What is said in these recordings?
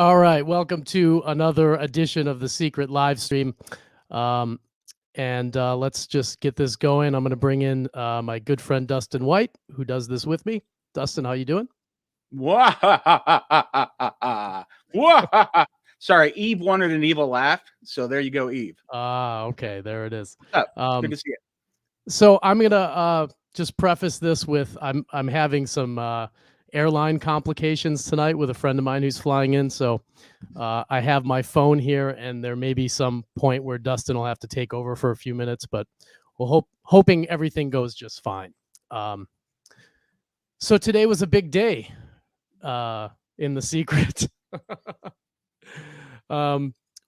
All right, welcome to another edition of the Secret Livestream. Let's just get this going. I'm going to bring in my good friend Dustin White, who does this with me. Dustin, how you doing? Sorry, Eve wanted an evil laugh, so there you go, Eve. Okay, there it is. What's up? Good to see you. So I'm gonna just preface this with I'm having some airline complications tonight with a friend of mine who's flying in. So I have my phone here, and there may be some point where Dustin will have to take over for a few minutes, but we'll hoping everything goes just fine. So today was a big day in the secret.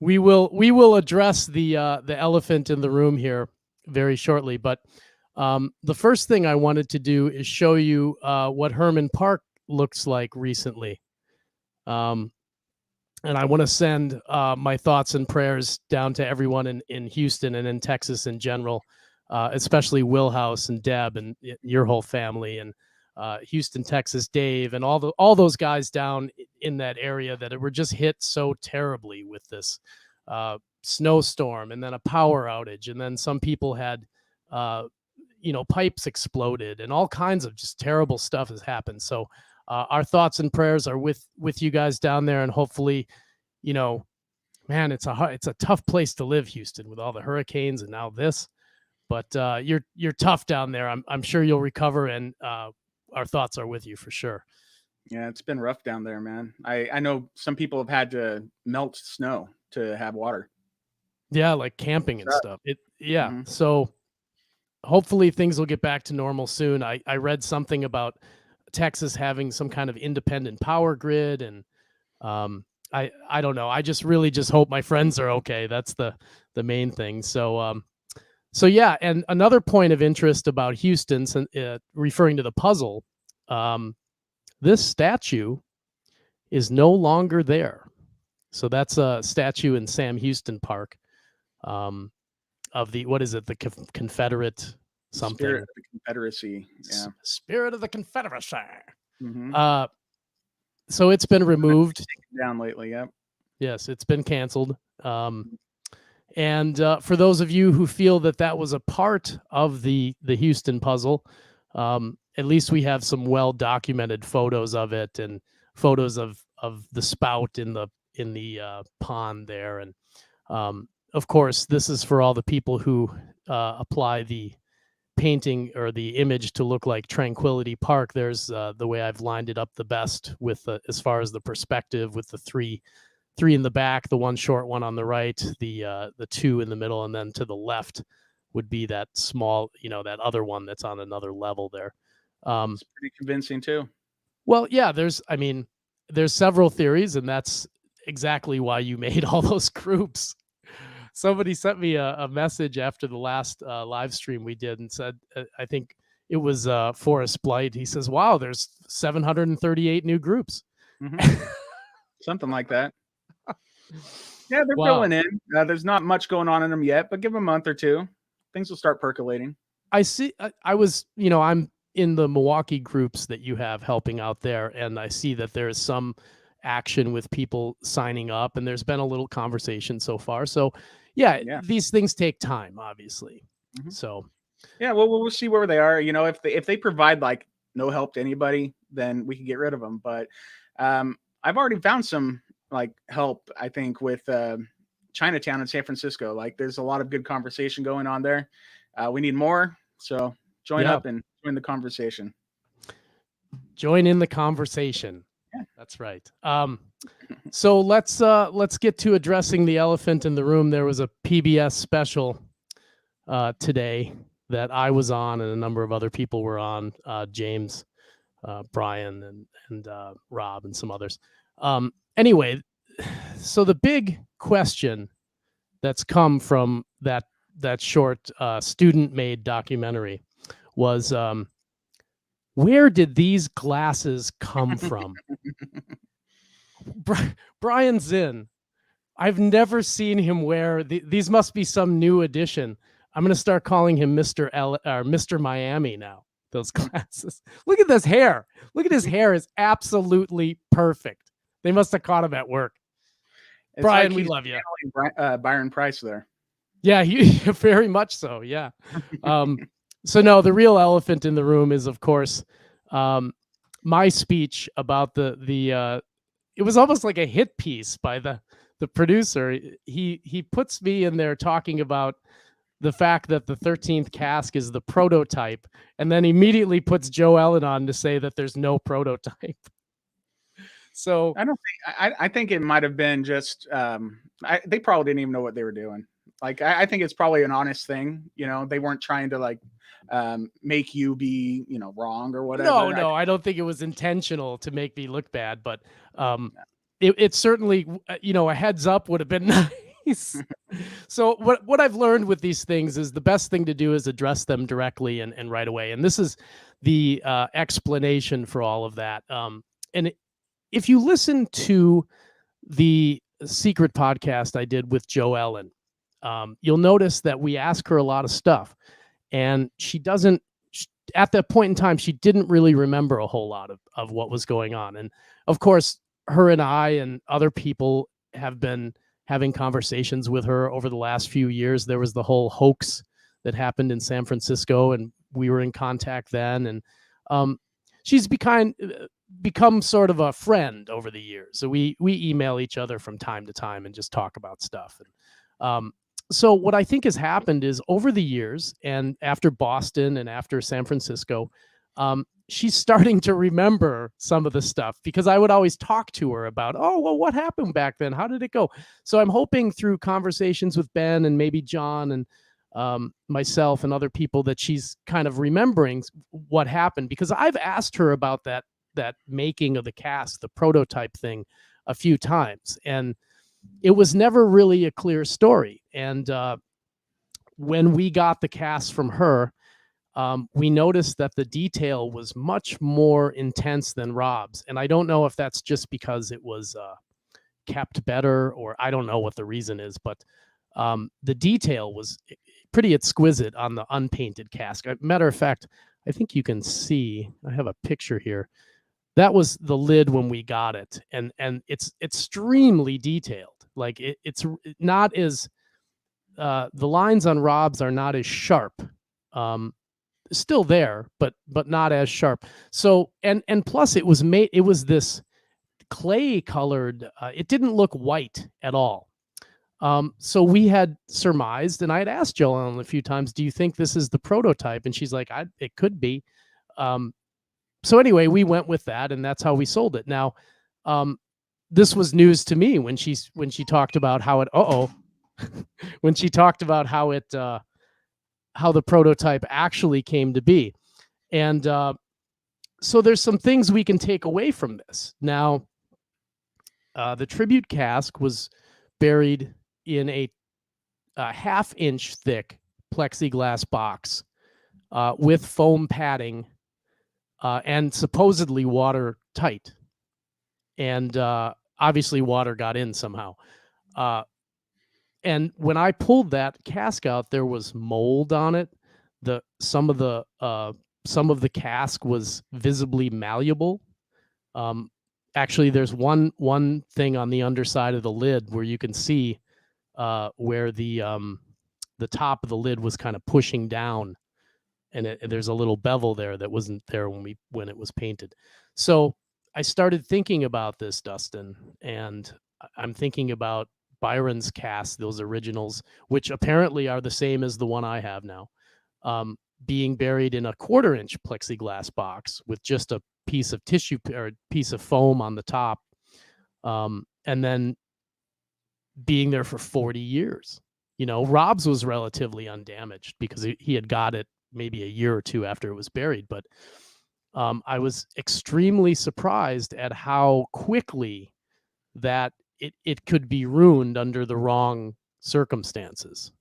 We will address the elephant in the room here very shortly, but the first thing I wanted to do is show you what Herman Park looks like recently. And I want to send my thoughts and prayers down to everyone in Houston and in Texas in general, especially Will House and Deb and your whole family, and Houston, Texas, Dave, and all those guys down in that area that were just hit so terribly with this snowstorm, and then a power outage, and then some people had pipes exploded, and all kinds of just terrible stuff has happened. So our thoughts and prayers are with you guys down there, and hopefully, man, it's a tough place to live, Houston, with all the hurricanes and now this. But you're tough down there. I'm sure you'll recover, and our thoughts are with you for sure. Yeah, it's been rough down there, man. I know some people have had to melt snow to have water. Yeah, like camping and stuff. So hopefully things will get back to normal soon. I read something about Texas having some kind of independent power grid, and I don't know. I just really hope my friends are okay. That's the main thing. So yeah, and another point of interest about Houston, referring to the puzzle, this statue is no longer there. So that's a statue in Sam Houston Park of the, what is it, the Confederate something? Spirit of the Confederacy. Yeah. Spirit of the Confederacy. Mm-hmm. So it's been removed. Taken down lately, yep. Yes, it's been canceled. And for those of you who feel that was a part of the Houston puzzle, at least we have some well-documented photos of it, and photos of the spout in the pond there. And of course, this is for all the people who apply the painting or the image to look like Tranquility Park. There's the way I've lined it up the best with as far as the perspective, with the three in the back, the one short one on the right, the two in the middle, and then to the left would be that small, that other one that's on another level there. It's pretty convincing too. Well, yeah, there's several theories, and that's exactly why you made all those groups. Somebody sent me a message after the last live stream we did and said, I think it was Forrest Blight. He says, wow, there's 738 new groups. Mm-hmm. Something like that. Yeah, they're filling in. There's not much going on in them yet, but give them a month or two. Things will start percolating. I see. I was, I'm in the Milwaukee groups that you have helping out there, and I see that there is some action with people signing up, and there's been a little conversation so far. So yeah. These things take time, obviously. Mm-hmm. So yeah, well, we'll see where they are. If they provide like no help to anybody, then we can get rid of them. But I've already found some like help, I think, with Chinatown in San Francisco. Like there's a lot of good conversation going on there. We need more. So join up and join the conversation. Join in the conversation. Yeah. That's right. So let's get to addressing the elephant in the room. There was a PBS special today that I was on, and a number of other people were on, James, Brian, and Rob, and some others. Anyway, so the big question that's come from that short student-made documentary was, where did these glasses come from? Brian Zinn, I've never seen him wear these. Must be some new edition. I'm going to start calling him Mr. Miami now. Those glasses. Look at this hair. Look at his hair is absolutely perfect. They must have caught him at work. It's like Brian, we he's love you. channeling Byron Price there. Yeah, very much so. Yeah. So no, the real elephant in the room is, of course, my speech about the. It was almost like a hit piece by the producer. He puts me in there talking about the fact that the 13th cask is the prototype, and then immediately puts Joe Ellen on to say that there's no prototype. So I don't think I think it might have been just they probably didn't even know what they were doing. Like I think it's probably an honest thing. You know, they weren't trying to like make you be wrong or whatever. no, I don't think it was intentional to make me look bad, but it certainly a heads up would have been nice. So what I've learned with these things is the best thing to do is address them directly and right away. And this is the explanation for all of that. And if you listen to the secret podcast I did with Joe Ellen, you'll notice that we ask her a lot of stuff, and she doesn't. At that point in time, she didn't really remember a whole lot of what was going on. And of course, her and I and other people have been having conversations with her over the last few years. There was the whole hoax that happened in San Francisco, and we were in contact then. And she's become sort of a friend over the years. So we email each other from time to time and just talk about stuff. And so what I think has happened is over the years, and after Boston and after San Francisco, she's starting to remember some of the stuff, because I would always talk to her about, oh, well, what happened back then? How did it go? So I'm hoping through conversations with Ben and maybe John and myself and other people that she's kind of remembering what happened, because I've asked her about that making of the cask, the prototype thing, a few times, and it was never really a clear story. And when we got the cask from her, we noticed that the detail was much more intense than Rob's. And I don't know if that's just because it was kept better, or I don't know what the reason is, but the detail was pretty exquisite on the unpainted cask. Matter of fact, I think you can see, I have a picture here. That was the lid when we got it, and it's extremely detailed. Like it's not as the lines on Rob's are not as sharp. Still there, but not as sharp. So and plus it was this clay colored. It didn't look white at all. So we had surmised, and I had asked Joellen a few times, "Do you think this is the prototype?" And she's like, "It could be." So anyway, we went with that, and that's how we sold it. Now, this was news to me when she talked about how it. When she talked about how it how the prototype actually came to be, and so there's some things we can take away from this. Now, the tribute cask was buried in a half-inch thick plexiglass box with foam padding. And supposedly watertight, and obviously water got in somehow. And when I pulled that cask out, there was mold on it. Some of the cask was visibly malleable. Actually, there's one thing on the underside of the lid where you can see where the top of the lid was kind of pushing down. And there's a little bevel there that wasn't there when it was painted. So I started thinking about this, Dustin, and I'm thinking about Byron's cask, those originals, which apparently are the same as the one I have now, being buried in a 1/4-inch plexiglass box with just a piece of tissue or a piece of foam on the top, and then being there for 40 years. Rob's was relatively undamaged because he had got it maybe a year or two after it was buried. But I was extremely surprised at how quickly that it could be ruined under the wrong circumstances,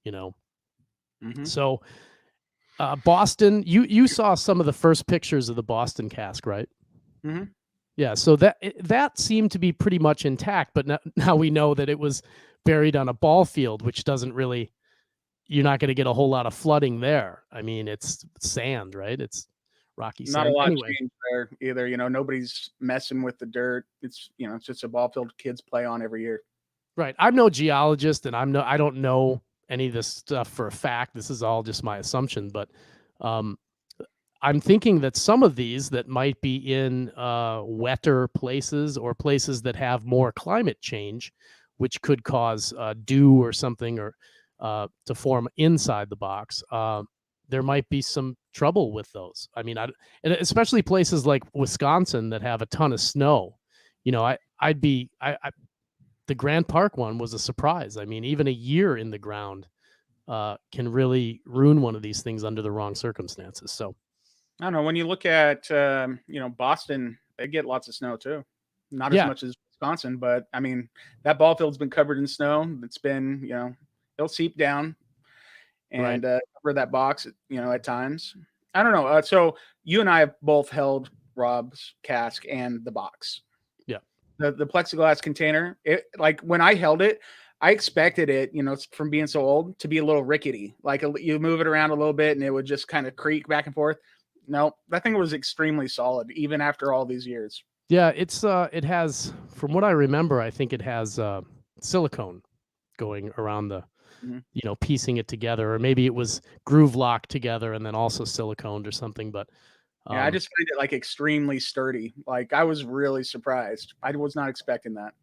Mm-hmm. So Boston, you saw some of the first pictures of the Boston cask, right? Mm-hmm. Yeah, so that seemed to be pretty much intact, but now we know that it was buried on a ball field, which doesn't really, you're not going to get a whole lot of flooding there. I mean, it's sand, right? It's rocky Not sand. a lot Anyway, changed there either. Nobody's messing with the dirt. It's it's just a ball field kids play on every year. Right. I'm no geologist, and I don't know any of this stuff for a fact. This is all just my assumption, but um, I'm thinking that some of these that might be in wetter places or places that have more climate change, which could cause dew or something or to form inside the box. There might be some trouble with those. I mean, and especially places like Wisconsin that have a ton of snow. You know, the Grant Park one was a surprise. I mean, even a year in the ground can really ruin one of these things under the wrong circumstances. So I don't know. When you look at Boston, they get lots of snow too. Not as yeah, much as Wisconsin, but I mean that ball field's been covered in snow. It's been it'll seep down right. and cover that box. At times. I don't know. So you and I have both held Rob's cask and the box. Yeah. The plexiglass container. It, like when I held it, I expected it, from being so old, to be a little rickety. Like you move it around a little bit and it would just kind of creak back and forth. No, that thing was extremely solid, even after all these years. Yeah, it has, from what I remember, I think it has silicone going around the, Mhm. piecing it together, or maybe it was groove locked together and then also siliconed or something. But Yeah, I just find it like extremely sturdy. Like I was really surprised. I was not expecting that.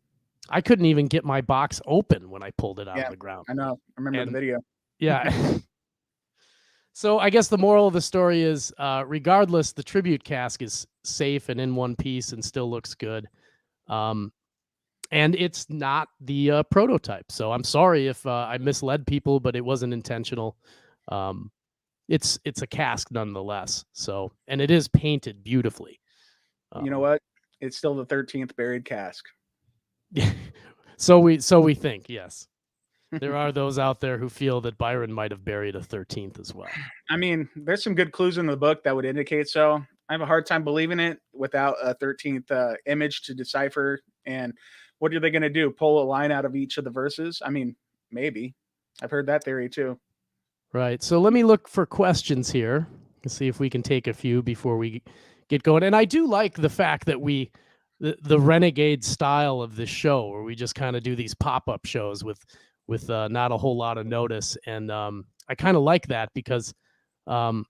I couldn't even get my box open when I pulled it out Yeah, of the ground. I know. I remember the And video. yeah. So I guess the moral of the story is, regardless, the tribute cask is safe and in one piece and still looks good. And it's not the prototype. So I'm sorry if I misled people, but it wasn't intentional. Um, it's a cask nonetheless. So, and it is painted beautifully. You know what? It's still the 13th buried cask. So we think, yes. There are those out there who feel that Byron might have buried a 13th as well. I mean, there's some good clues in the book that would indicate so. I have a hard time believing it without a 13th image to decipher. And what are they going to do? Pull a line out of each of the verses? I mean, maybe. I've heard that theory too. Right. So let me look for questions here and see if we can take a few before we get going. And I do like the fact that the renegade style of this show, where we just kind of do these pop-up shows with not a whole lot of notice. And I kind of like that because um,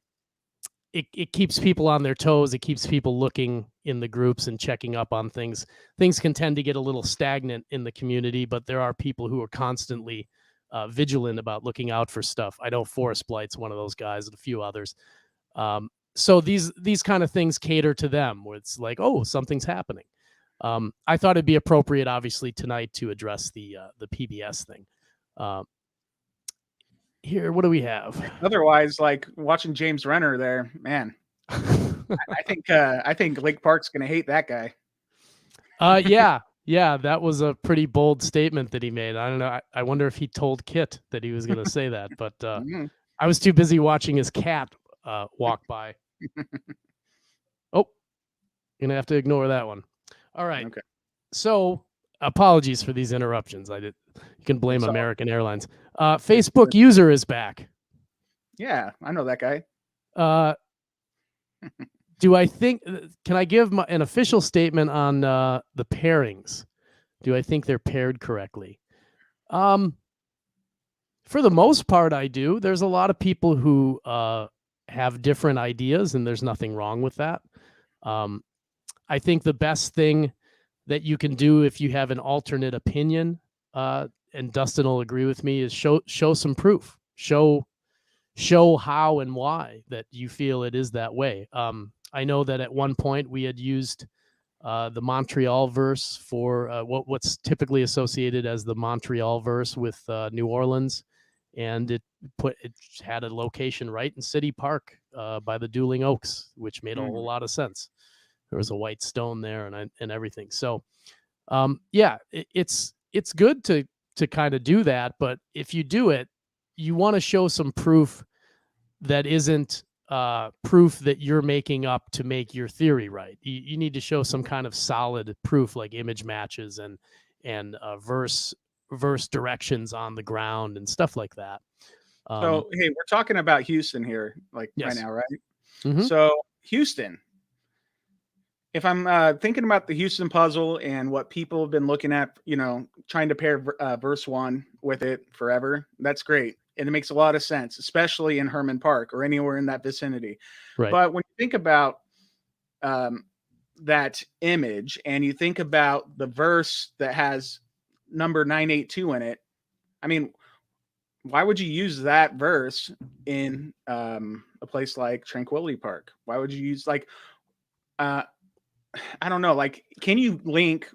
it keeps people on their toes. It keeps people looking in the groups and checking up on things. Things can tend to get a little stagnant in the community, but there are people who are constantly vigilant about looking out for stuff. I know Forest Blight's one of those guys and a few others. So these kind of things cater to them, where it's like, oh, something's happening. I thought it'd be appropriate, obviously, tonight to address the PBS thing. Here, what do we have? Otherwise, like watching James Renner there, man. I think Lake Park's going to hate that guy. Yeah, that was a pretty bold statement that he made. I don't know. I wonder if he told Kit that he was going to say that, but I was too busy watching his cat walk by. Oh, gonna have to ignore that one. All right. Okay. So apologies for these interruptions. You can blame It's all- American Airlines. Facebook user is back. Yeah, I know that guy. Do I think? Can I give an official statement on the pairings? Do I think they're paired correctly? For the most part, I do. There's a lot of people who have different ideas, and there's nothing wrong with that. I think the best thing that you can do if you have an alternate opinion, and Dustin will agree with me, is show some proof. Show how and why that you feel it is that way. I know that at one point we had used the Montreal verse for what's typically associated as the Montreal verse with New Orleans, and it had a location right in City Park by the Dueling Oaks, which made a whole lot of sense. There was a white stone there and everything. So yeah, it's good to kind of do that, but if you do it, you want to show some proof that isn't proof that you're making up to make your theory right. You need to show some kind of solid proof, like image matches and verse directions on the ground and stuff like that. So hey, we're talking about Houston here, like yes. right now, right? Mm-hmm. So Houston, if I'm thinking about the Houston puzzle and what people have been looking at, trying to pair verse 1 with it forever, that's great. And it makes a lot of sense, especially in Herman Park or anywhere in that vicinity. Right. But when you think about that image and you think about the verse that has number 982 in it, I mean, why would you use that verse in a place like Tranquility Park? Why would you use uh, I don't know, like, can you link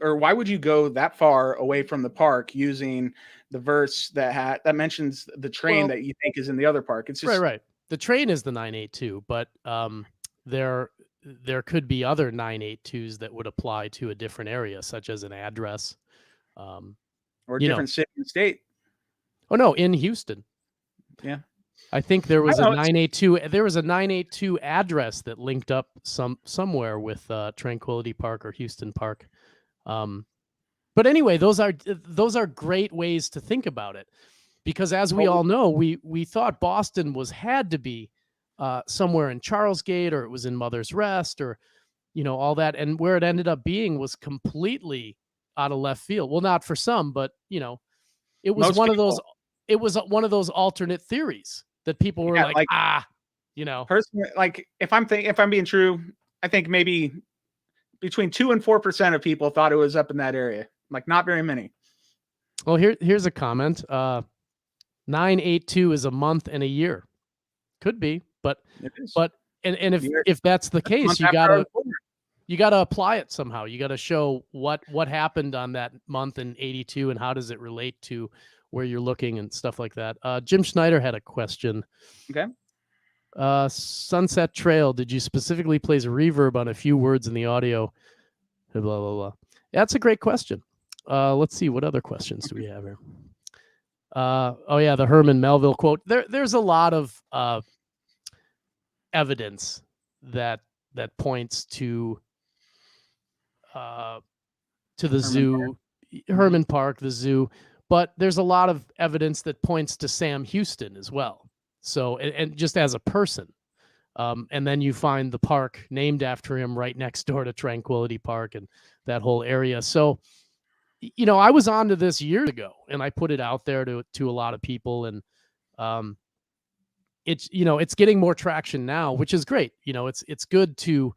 or why would you go that far away from the park using the verse that mentions the train that you think is in the other park? It's just right. The train is the 982, but there could be other 982s that would apply to a different area, such as an address, or different city and state. Oh no, in Houston. Yeah. I think there was I a know, 982. There was a 982 address that linked up somewhere with Tranquility Park or Houston Park. But anyway, those are great ways to think about it, because as we all know, we thought Boston had to be somewhere in Charlesgate, or it was in Mother's Rest, or all that, and where it ended up being was completely out of left field. Well, not for some, but it was most one of people- those. It was one of those alternate theories that people were like, personally, like, if I'm being true, I think maybe between 2 and 4% of people thought it was up in that area. Like, not very many. Well, here's a comment. 982 is a month and a year. Could be, but and if that's the case, you gotta apply it somehow. You gotta show what happened on that month in 82 and how does it relate to where you're looking and stuff like that. Jim Schneider had a question. Okay. Sunset Trail, did you specifically place reverb on a few words in the audio? Blah, blah, blah. That's a great question. Let's see, what other questions do we have here? Oh yeah, the Herman Melville quote. There's a lot of evidence that points to the zoo, Herman Park, the zoo, but there's a lot of evidence that points to Sam Houston as well. So, and just as a person, and then you find the park named after him right next door to Tranquility Park and that whole area. So, I was onto this years ago, and I put it out there to a lot of people, and it's getting more traction now, which is great. It's good to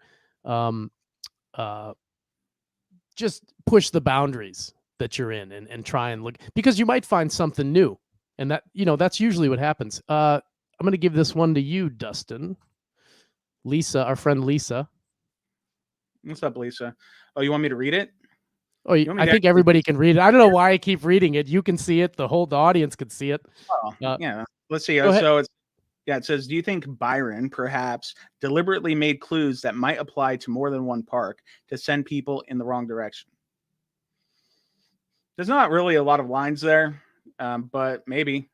just push the boundaries that you're in and try and look, because you might find something new, and that's usually what happens. I'm going to give this one to you, Dustin. Lisa, our friend Lisa. What's up, Lisa? Oh, you want me to read it? Oh, I think everybody can read it. I don't know why I keep reading it. You can see it. The audience can see it. Oh, yeah. Let's see. So it says, do you think Byron perhaps deliberately made clues that might apply to more than one park to send people in the wrong direction? There's not really a lot of lines there, but maybe.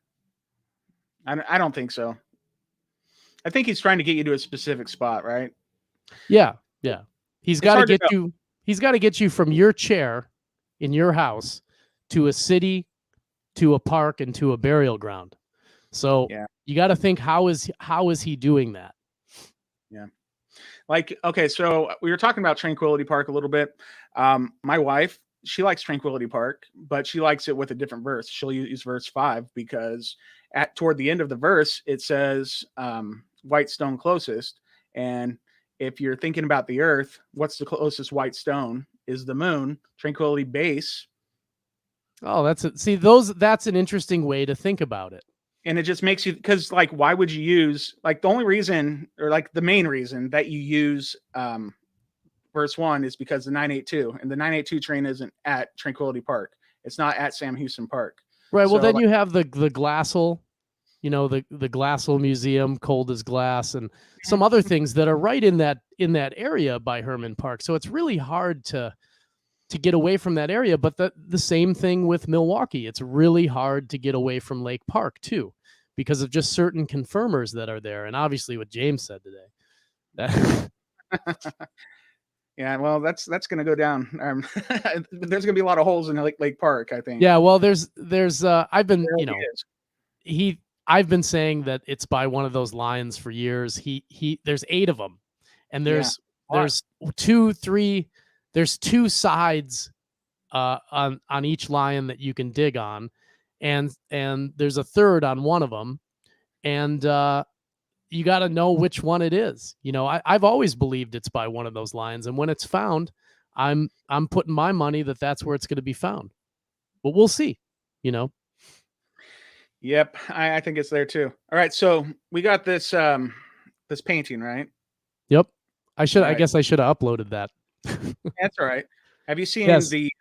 I don't think so. I think he's trying to get you to a specific spot, right? Yeah. He's got to get you. He's got to get you from your chair in your house to a city, to a park, and to a burial ground. So you got to think, how is he doing that? Yeah. Like, okay, so we were talking about Tranquility Park a little bit. My wife, she likes Tranquility Park, but she likes it with a different verse. She'll use verse 5 because toward the end of the verse, it says white stone closest. And if you're thinking about the earth, what's the closest white stone? Is the moon. Tranquility Base. Oh, that's it. See, that's an interesting way to think about it. And it just makes you, because like, why would you use, like, the only reason, or like the main reason that you use verse 1 is because the 982, and the 982 train isn't at Tranquility Park. It's not at Sam Houston Park. Right. Well, then you have the Glassell, the Glassell Museum, cold as glass, and some other things that are right in that area by Herman Park. So it's really hard to get away from that area. But the same thing with Milwaukee. It's really hard to get away from Lake Park too, because of just certain confirmers that are there. And obviously what James said today. Yeah, well, that's going to go down. There's going to be a lot of holes in Lake Park, I think. Yeah, well, there's I've been, I've been saying that it's by one of those lions for years. There's 8 of them, and there's there's there's two sides on each lion that you can dig on, and there's a third on one of them, and you got to know which one it is. You know, I've always believed it's by one of those lions, and when it's found, I'm putting my money that that's where it's going to be found. But we'll see. You know. Yep, I think it's there too. All right, so we got this this painting, right? Yep. I Right. guess I should have uploaded that. That's all right. Have you seen Yes. the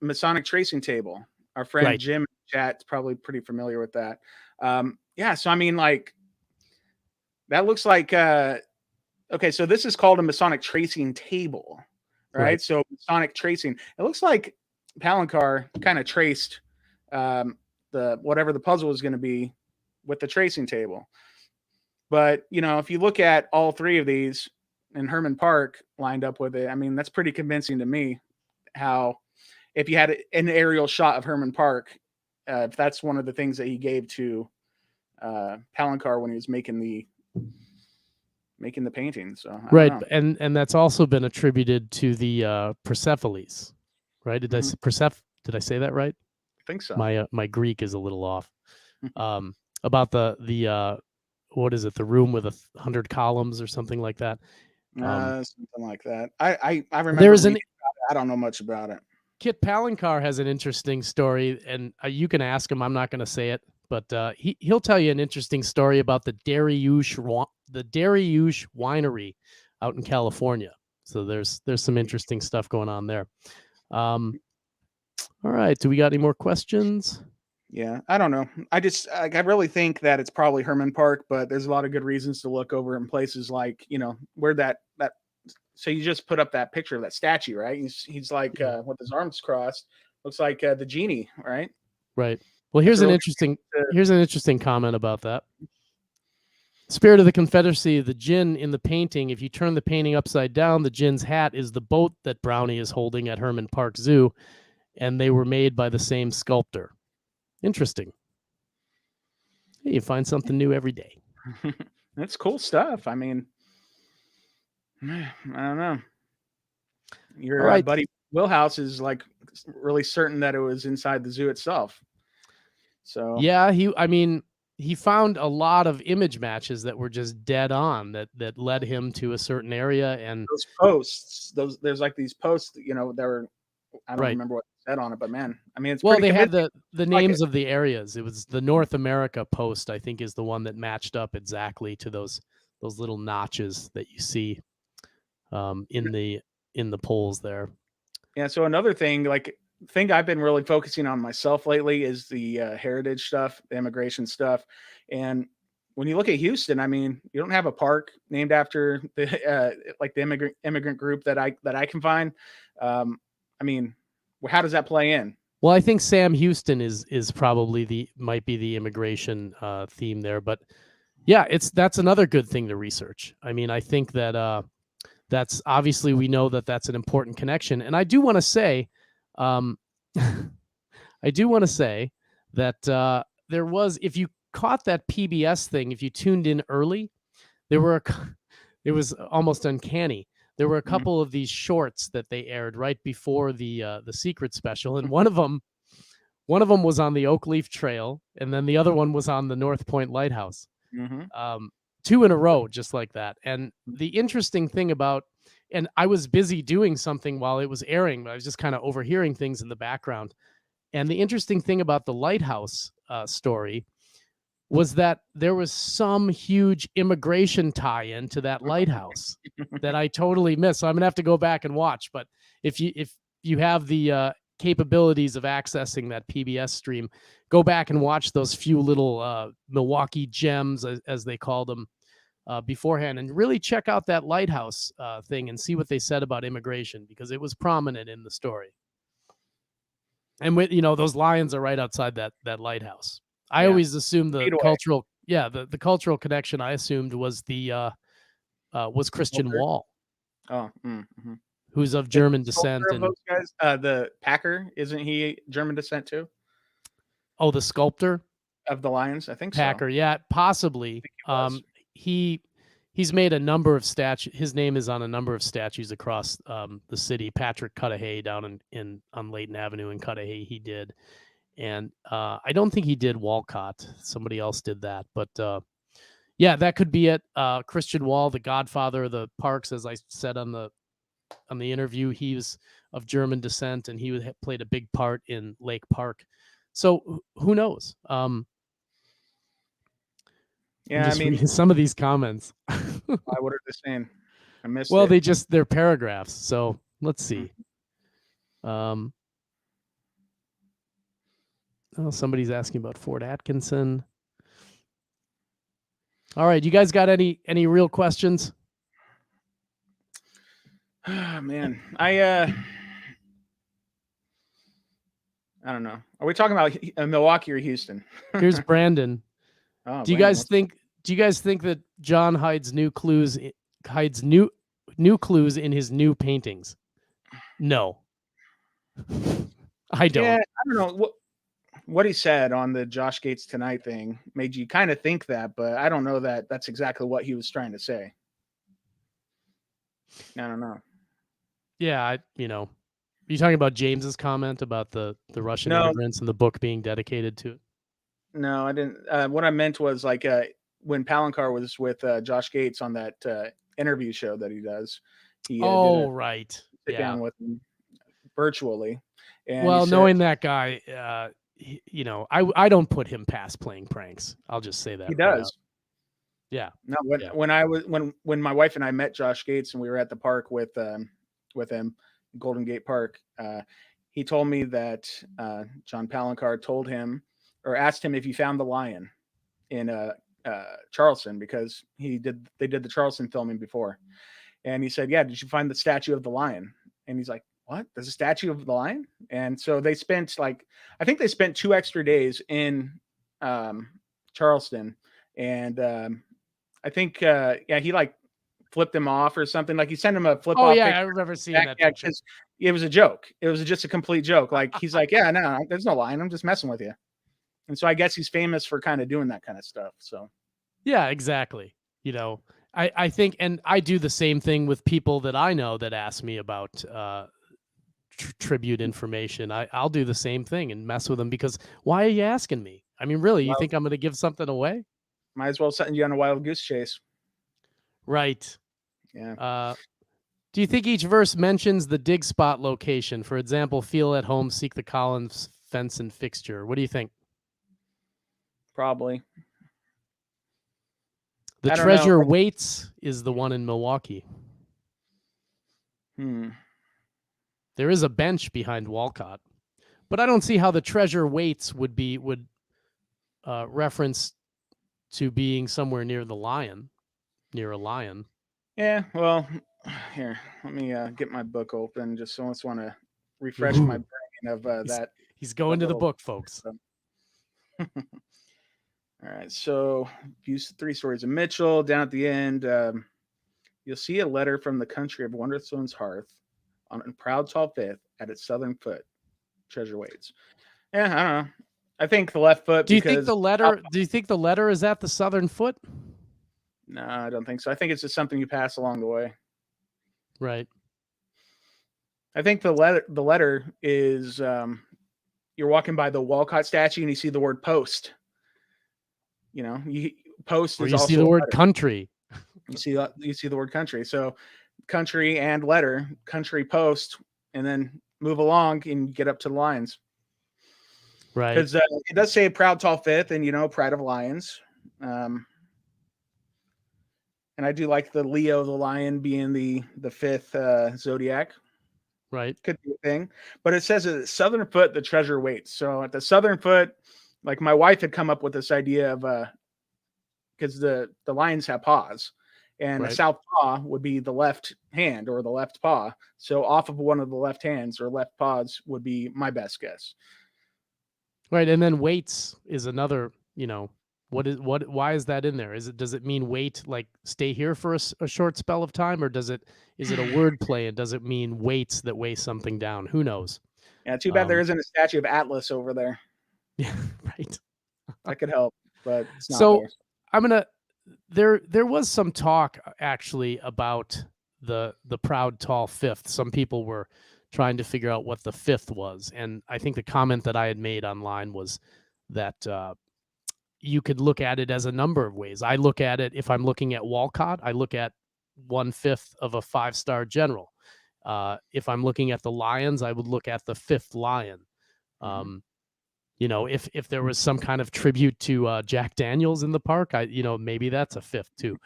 Masonic tracing table? Our friend Right. Jim in the chat's probably pretty familiar with that. Yeah, so I mean, like, that looks like okay, so this is called a Masonic tracing table, right? Right. So Masonic tracing. It looks like Palancar kind of traced the whatever the puzzle was going to be with the tracing table. But you know, if you look at all three of these and Herman Park lined up with it, I mean, that's pretty convincing to me. How if you had an aerial shot of Herman Park, if that's one of the things that he gave to Palancar when he was making the painting. So Right, and that's also been attributed to the Persepolis, right? Did Did I say that right? I think so. My Greek is a little off. About the what is it? The room with 100 columns or something like that. Something like that. I remember. There's an. I don't know much about it. Kit Palancar has an interesting story, and you can ask him. I'm not going to say it, but he'll tell you an interesting story about the Dariouche Winery out in California. So there's some interesting stuff going on there. All right, do we got any more questions? Yeah, I don't know. I really think that it's probably Herman Park, but there's a lot of good reasons to look over in places like, you know, where that so you just put up that picture of that statue, right? He's like with his arms crossed, looks like the genie, right? Right. Well, here's an interesting comment about that. Spirit of the Confederacy, the djinn in the painting, if you turn the painting upside down, the djinn's hat is the boat that Brownie is holding at Herman Park Zoo, and they were made by the same sculptor. Interesting. Hey, you find something new every day. That's cool stuff. I mean, I don't know. Your buddy Willhouse is like really certain that it was inside the zoo itself. So yeah, he found a lot of image matches that were just dead on that led him to a certain area, and those posts, there's like these posts, you know, there were, I don't remember what it said on it, but man, I mean, it's they had the names of the areas. It was the North America post, I think, is the one that matched up exactly to those little notches that you see in the poles there. Yeah. So another thing I've been really focusing on myself lately is the heritage stuff, the immigration stuff. And when you look at Houston, I mean, you don't have a park named after the like the immigrant group that I can find. I mean, how does that play in? Well, I think Sam Houston is probably might be the immigration theme there, but yeah, that's another good thing to research. I mean, I think that that's obviously, we know that that's an important connection, and I do want to say, that there was, if you caught that PBS thing, if you tuned in early, it was almost uncanny. There were a couple of these shorts that they aired right before the secret special, and one of them was on the Oak Leaf Trail, and then the other one was on the North Point Lighthouse. Two in a row, just like that. And the interesting thing about, and I was busy doing something while it was airing, but I was just kind of overhearing things in the background. And the interesting thing about the lighthouse story was that there was some huge immigration tie-in to that lighthouse that I totally missed. So I'm gonna have to go back and watch. But if you have the capabilities of accessing that PBS stream, go back and watch those few little Milwaukee gems, as they called them, beforehand, and really check out that lighthouse thing and see what they said about immigration, because it was prominent in the story. And with, those lions are right outside that lighthouse. I always assumed the cultural, the cultural connection I assumed was was Christian Wall. Oh, who's of German descent. And those guys, the Packer, isn't he German descent too? Oh, the sculptor of the lions, I think Packer, so. yeah, possibly. He he's made a number of statues. His name is on a number of statues across the city. Patrick Cudahy down in on Layton Avenue in Cudahy, he did, and I don't think he did Walcott. Somebody else did that, but yeah, that could be it. Christian Wall, the godfather of the parks, as I said on the interview, he was of German descent, and he played a big part in Lake Park. So who knows? Yeah, I mean, reading some of these comments. what are they saying? I missed Well, it. they're paragraphs. So let's see. Oh, somebody's asking about Fort Atkinson. All right, you guys got any real questions? Oh, man, I don't know. Are we talking about Milwaukee or Houston? Here's Brandon. Oh, Do you Brandon, guys think that John hides new clues in his new paintings? No. I don't. Yeah, I don't know what he said on the Josh Gates Tonight thing made you kind of think that, but I don't know that that's exactly what he was trying to say. I don't know. Yeah, are you talking about James's comment about the Russian No, immigrants and the book being dedicated to it? no, I didn't. What I meant was like when Palancar was with Josh Gates on that interview show that he does, he did a Right. sit down with him virtually. And well, he said, knowing that guy, I don't put him past playing pranks. I'll just say that he right does. out. Yeah. No, when I was when my wife and I met Josh Gates and we were at the park with him, Golden Gate Park, he told me that John Palancar told him or asked him if he found the lion in Charleston because they did the Charleston filming before, and he said, "Yeah, did you find the statue of the lion?" And he's like, "What? There's a statue of the lion?" And so they spent I think they spent 2 extra days in Charleston, and I think he flipped him off or something. Like he sent him a flip off yeah, picture. I remember seeing that Yeah, picture. because it was a joke. It was just a complete joke. Like he's like, yeah, no, there's no lion. I'm just messing with you. And so I guess he's famous for kind of doing that kind of stuff. So Yeah, exactly. I think, and I do the same thing with people that I know that ask me about tribute information. I'll do the same thing and mess with them because why are you asking me? I mean, really, you think I'm going to give something away? might as well send you on a wild goose chase. Right. Yeah. Do you think each verse mentions the dig spot location? For example, feel at home, seek the columns, fence, and fixture. What do you think? Probably. The I don't treasure know. waits is the one in Milwaukee. There is a bench behind Walcott, but I don't see how the treasure waits would reference to being somewhere near a lion. Yeah. Well, here, let me get my book open. Just so I just want to refresh my brain of that. He's going to the book, folks. All right. So, use 3 stories of Mitchell. Down at the end, you'll see a letter from the country of Wonderstone's hearth on a proud tall fifth at its southern foot. Treasure waits. Yeah, I don't know. I think the left foot. Do you think the letter? Do you think the letter is at the southern foot? No, I don't think so. I think it's just something you pass along the way. Right. I think the letter is you're walking by the Walcott statue and you see the word post. Post or is you also see the word country. You see the word country. So country and letter, country post, and then move along and get up to the lions. Right. Because it does say proud tall fifth and pride of lions. And I do like the Leo, the lion, being the fifth zodiac. Right. Could be a thing. But it says at the southern foot, the treasure waits. So at the southern foot, like my wife had come up with this idea of because the lions have paws. And a south paw would be the left hand or the left paw. So off of one of the left hands or left paws would be my best guess. Right. And then waits is another, why is that in there? Does it mean wait, like stay here for a short spell of time, or is it a word play and does it mean weights that weigh something down? Who knows? Yeah. Too bad there isn't a statue of Atlas over there. Yeah. Right. That could help, but it's not so there. I'm going to, there was some talk actually about the proud tall fifth. Some people were trying to figure out what the fifth was, and I think the comment that I had made online was that you could look at it as a number of ways. I look at it, if I'm looking at Walcott, I look at 1/5 of a 5-star general. If I'm looking at the Lions, I would look at the fifth Lion. Um, you know, if there was some kind of tribute to Jack Daniels in the park, maybe that's a fifth too.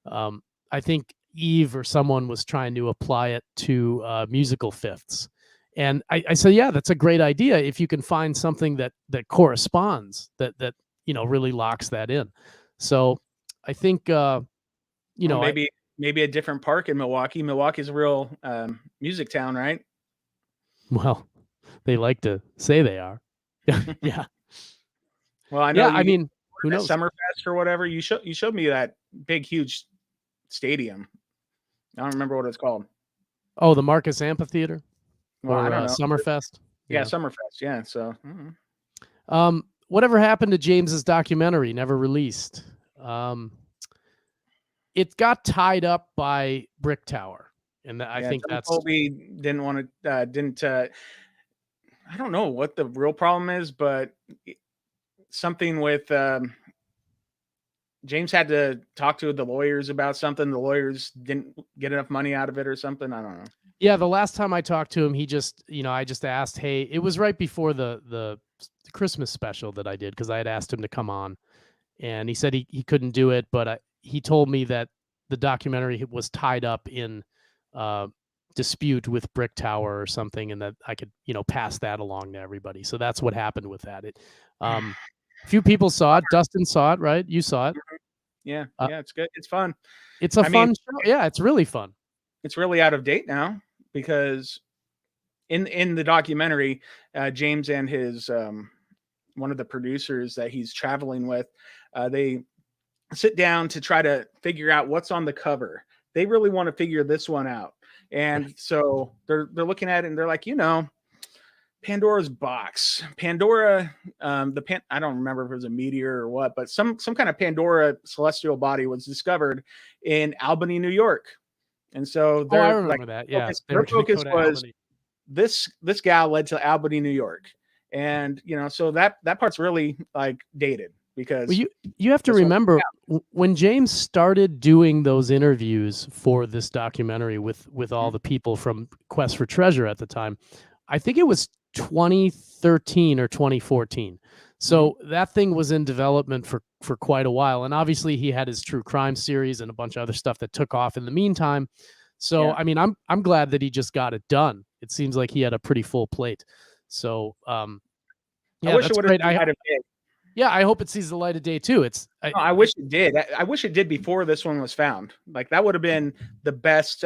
I think Eve or someone was trying to apply it to musical fifths. And I said, yeah, that's a great idea if you can find something that corresponds, that really locks that in. So I think maybe a different park in Milwaukee. Milwaukee's a real music town, right? Well, they like to say they are. Yeah. Well, I know. Yeah, I mean, who knows? Summerfest or whatever. You showed me that big, huge stadium. I don't remember what it's called. Oh, the Marcus Amphitheater, well, or I don't know. Summerfest. Yeah, Summerfest. Yeah. So, whatever happened to James's documentary? Never released. It got tied up by Brick Tower, and I think John that's Colby didn't want to. Didn't. I don't know what the real problem is, but something with James had to talk to the lawyers about something. The lawyers didn't get enough money out of it or something. I don't know. Yeah, the last time I talked to him, he just, I just asked, hey, it was right before the Christmas special that I did, because I had asked him to come on, and he said he couldn't do it, but he told me that the documentary was tied up in dispute with Brick Tower or something, and that I could, pass that along to everybody. So that's what happened with that. A few people saw it. Dustin saw it, right? You saw it. Yeah, it's good. It's fun. It's a fun show. Yeah, it's really fun. It's really out of date now, because in the documentary, James and his one of the producers that he's traveling with, they sit down to try to figure out what's on the cover. They really want to figure this one out, and so they're looking at it and they're like, Pandora's box. Pandora, I don't remember if it was a meteor or what, but some kind of Pandora celestial body was discovered in Albany, New York. And so I remember that. Yeah, their focus was this gal led to Albany, New York. And so that part's really dated, because you have to remember when James started doing those interviews for this documentary with all the people from Quest for Treasure at the time, I think it was 2013 or 2014. So that thing was in development for quite a while. And obviously he had his true crime series and a bunch of other stuff that took off in the meantime. So, I mean, I'm glad that he just got it done. It seems like he had a pretty full plate. So, I wish it would have had a day. Yeah, I hope it sees the light of day too. I wish it did. I wish it did before this one was found. That would have been the best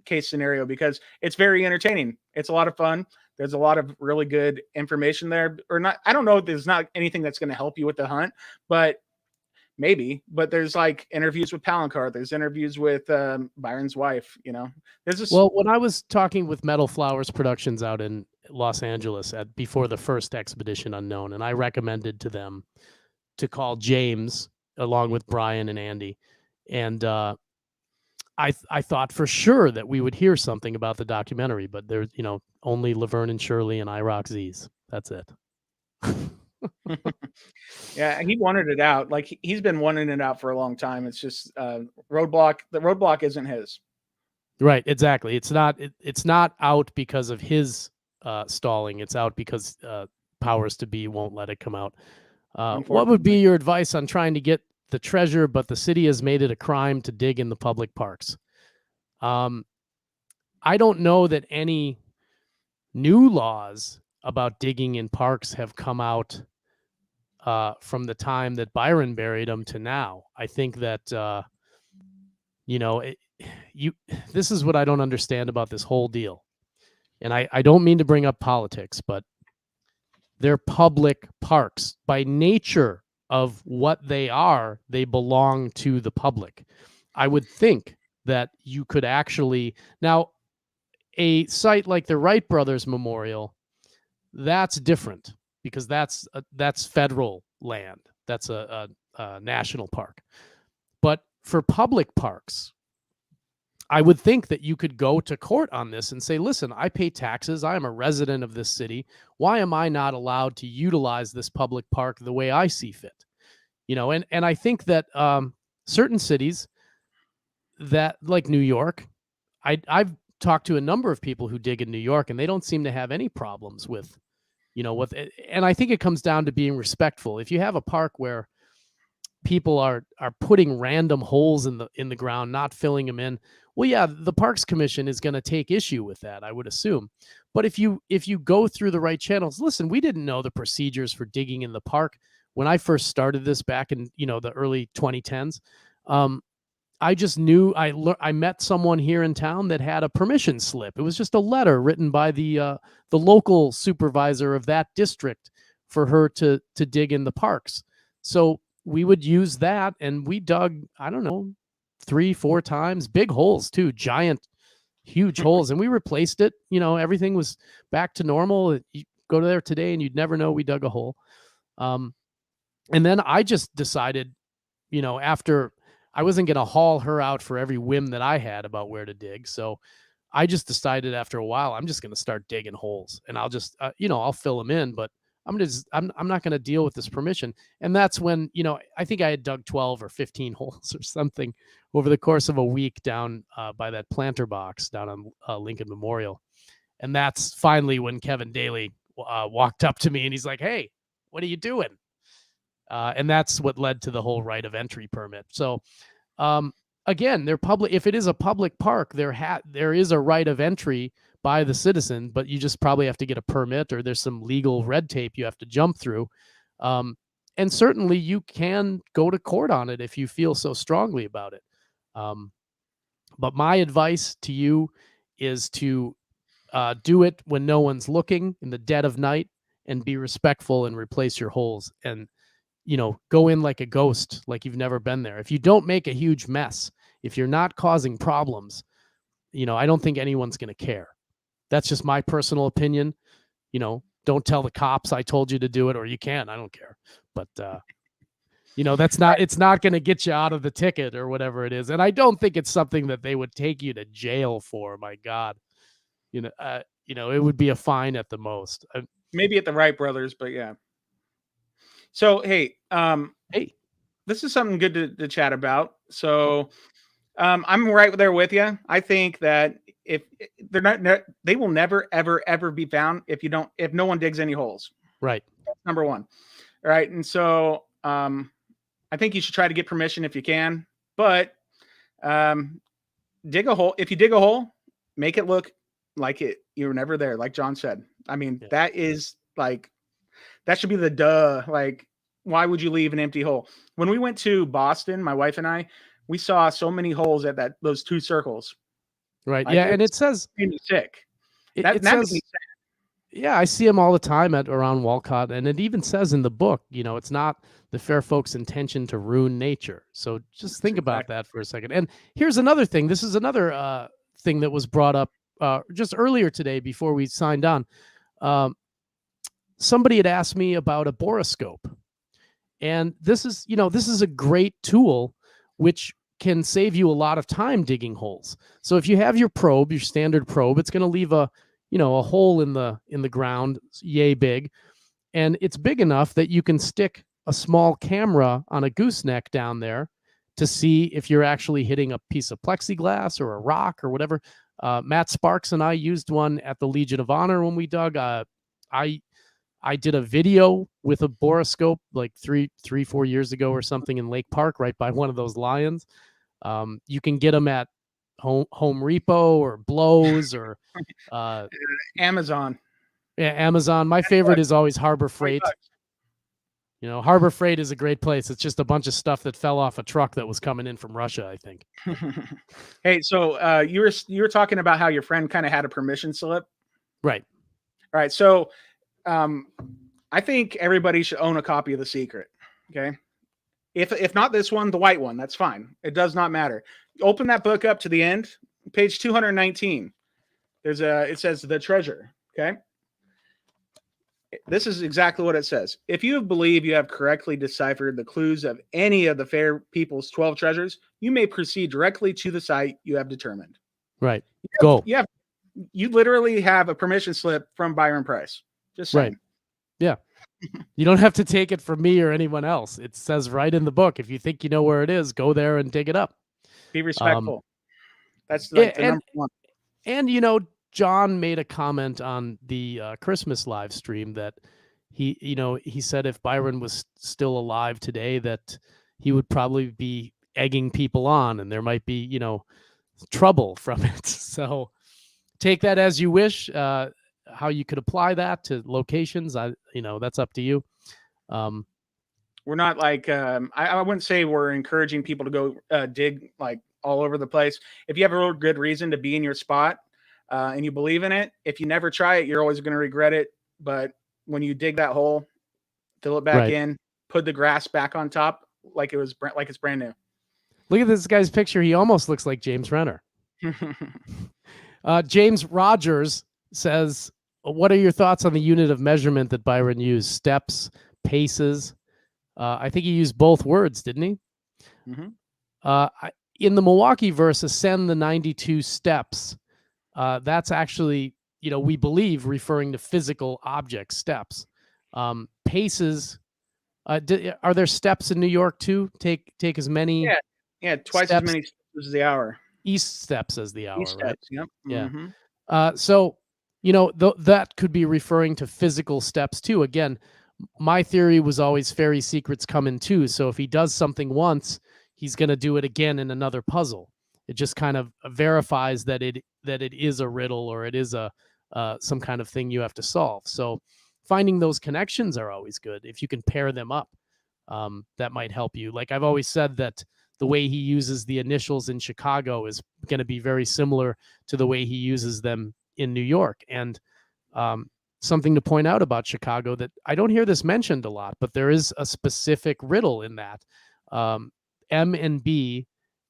case scenario, because it's very entertaining. It's a lot of fun. There's a lot of really good information there, or not. I don't know if there's not anything that's going to help you with the hunt, but maybe. But there's interviews with Palancar. There's interviews with Byron's wife. Well, when I was talking with Metal Flowers Productions out in Los Angeles before the first Expedition Unknown, and I recommended to them to call James along with Brian and Andy, and I thought for sure that we would hear something about the documentary, but there's only Laverne and Shirley and IROC Z's. That's it. Yeah, he wanted it out. He's been wanting it out for a long time. It's just roadblock. The roadblock isn't his. Right, exactly. It's not out because of his stalling. It's out because powers to be won't let it come out. What would be your advice on trying to get the treasure, but the city has made it a crime to dig in the public parks? I don't know that any new laws about digging in parks have come out from the time that Byron buried them to now. I think that this is what I don't understand about this whole deal. And I don't mean to bring up politics, but they're public parks. By nature of what they are, they belong to the public. I would think that you could actually, now a site like the Wright Brothers Memorial, that's different, because that's federal land. That's a national park. But for public parks, I would think that you could go to court on this and say, listen, I pay taxes. I am a resident of this city. Why am I not allowed to utilize this public park the way I see fit? And I think that certain cities that, like New York, I've talked to a number of people who dig in New York, and they don't seem to have any problems with, and I think it comes down to being respectful. If you have a park where people are putting random holes in the ground, not filling them in, well, yeah, the Parks Commission is going to take issue with that, I would assume. But if you go through the right channels, listen, we didn't know the procedures for digging in the park when I first started this back in the early 2010s. I just knew I met someone here in town that had a permission slip. It was just a letter written by the local supervisor of that district for her to dig in the parks. So we would use that, and we dug, I don't know, 3-4 times, big holes too, giant, huge holes, and we replaced it. Everything was back to normal. You go there today and you'd never know we dug a hole. And then I just decided, after, I wasn't going to haul her out for every whim that I had about where to dig. So I just decided after a while, I'm just going to start digging holes, and I'll just, I'll fill them in, but I'm not going to deal with this permission. And that's when, I think I had dug 12 or 15 holes or something over the course of a week down by that planter box down on Lincoln Memorial. And that's finally when Kevin Daly walked up to me and he's like, "Hey, what are you doing?" And that's what led to the whole right of entry permit. So again, they're public. If it is a public park, there is a right of entry by the citizen, but you just probably have to get a permit, or there's some legal red tape you have to jump through. And certainly you can go to court on it if you feel so strongly about it. But my advice to you is to do it when no one's looking, in the dead of night, and be respectful and replace your holes, and go in like a ghost, like you've never been there. If you don't make a huge mess, if you're not causing problems, I don't think anyone's going to care. That's just my personal opinion. Don't tell the cops I told you to do it, or you can, I don't care. But it's not going to get you out of the ticket or whatever it is. And I don't think it's something that they would take you to jail for. My God, it would be a fine at the most. Maybe at the Wright brothers, but yeah. So, hey, this is something good to chat about. So, I'm right there with you. I think that if they're not, they will never, ever, ever be found if no one digs any holes. Right. That's number one. All right. And so, I think you should try to get permission if you can, but, dig a hole. If you dig a hole, make it look like you were never there. Like John said, I mean, that is like, that should be the duh. Like, why would you leave an empty hole? When we went to Boston, my wife and I, we saw so many holes at those 2 circles. Right. Like, yeah. And it says, made me sick. It says, yeah, I see them all the time around Walcott. And it even says in the book, it's not the fair folks' intention to ruin nature. So just think about that for a second. And here's another thing. This is another thing that was brought up just earlier today before we signed on. Somebody had asked me about a borescope. And this is a great tool which can save you a lot of time digging holes. So if you have your probe, your standard probe, it's going to leave a hole in the ground, yay big, and it's big enough that you can stick a small camera on a gooseneck down there to see if you're actually hitting a piece of plexiglass or a rock or whatever. Matt Sparks and I used one at the Legion of Honor when we dug. I did a video with a borescope like 4 years ago or something in Lake Park, right by one of those lions. You can get them at Home Repo or Blows or Amazon. Yeah, Amazon. My favorite is always Harbor Freight. Harbor Freight is a great place. It's just a bunch of stuff that fell off a truck that was coming in from Russia, I think. Hey, so you were talking about how your friend kind of had a permission slip, right? All right. So, I think everybody should own a copy of The Secret. Okay. If not this one, the white one, that's fine. It does not matter. Open that book up to the end, page 219. It says The Treasure. Okay. This is exactly what it says. If you believe you have correctly deciphered the clues of any of the fair people's 12 treasures, you may proceed directly to the site you have determined. Right. Go. You literally have a permission slip from Byron Price. Just saying. Right. Yeah. You don't have to take it from me or anyone else. It says right in the book. If you think you know where it is, go there and dig it up. Be respectful. That's like the number one. And, John made a comment on the Christmas live stream that he said if Byron was still alive today, that he would probably be egging people on and there might be, trouble from it. So take that as you wish. How you could apply that to locations, that's up to you. We're not like I wouldn't say we're encouraging people to go dig like all over the place. If you have a real good reason to be in your spot and you believe in it, if you never try it, you're always going to regret it. But when you dig that hole, fill it back in, put the grass back on top like it's brand new. Look at this guy's picture. He almost looks like James Renner. James Rogers says, what are your thoughts on the unit of measurement that Byron used? Steps, paces? I think he used both words, didn't he? Mm-hmm. In the Milwaukee verse, ascend the 92 steps. That's actually, we believe referring to physical object steps. Paces. Are there steps in New York too? Take as many. Yeah, twice as many steps as the hour. East steps as the hour, East right? Steps, yep. Yeah. Mm-hmm. So, that could be referring to physical steps too. Again, my theory was always fairy secrets come in two. So if he does something once, he's going to do it again in another puzzle. It just kind of verifies that it is a riddle or it is some kind of thing you have to solve. So finding those connections are always good. If you can pair them up, that might help you. Like I've always said that the way he uses the initials in Chicago is going to be very similar to the way he uses them in New York. And something to point out about Chicago that I don't hear this mentioned a lot, but there is a specific riddle in that. M and B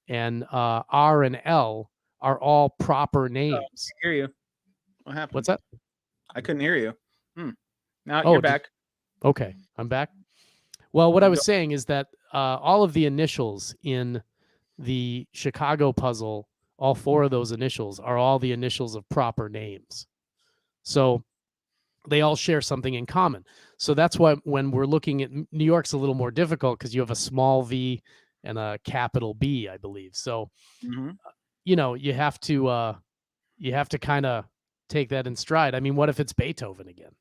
and R and L are all proper names. I hear you. What happened? What's that? I couldn't hear you. Now you're back. Okay, I'm back. Well, what I was saying is that all of the initials in the Chicago puzzle, all four of those initials are all the initials of proper names. So they all share something in common. So that's why when we're looking at New York's a little more difficult because you have a small V and a capital B, I believe. So, you have to kind of take that in stride. I mean, what if it's Beethoven again?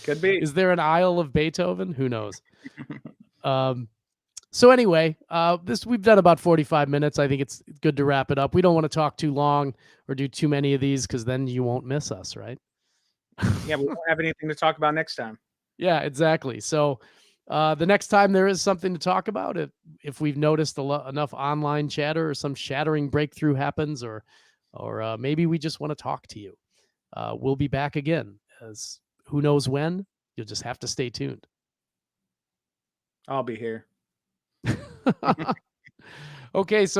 Could be. Is there an Isle of Beethoven? Who knows? So anyway, we've done about 45 minutes. I think it's good to wrap it up. We don't want to talk too long or do too many of these because then you won't miss us, right? Yeah, we won't have anything to talk about next time. Yeah, exactly. So the next time there is something to talk about, if we've noticed enough online chatter or some shattering breakthrough happens, or maybe we just want to talk to you, we'll be back again. As who knows when? You'll just have to stay tuned. I'll be here. Okay, so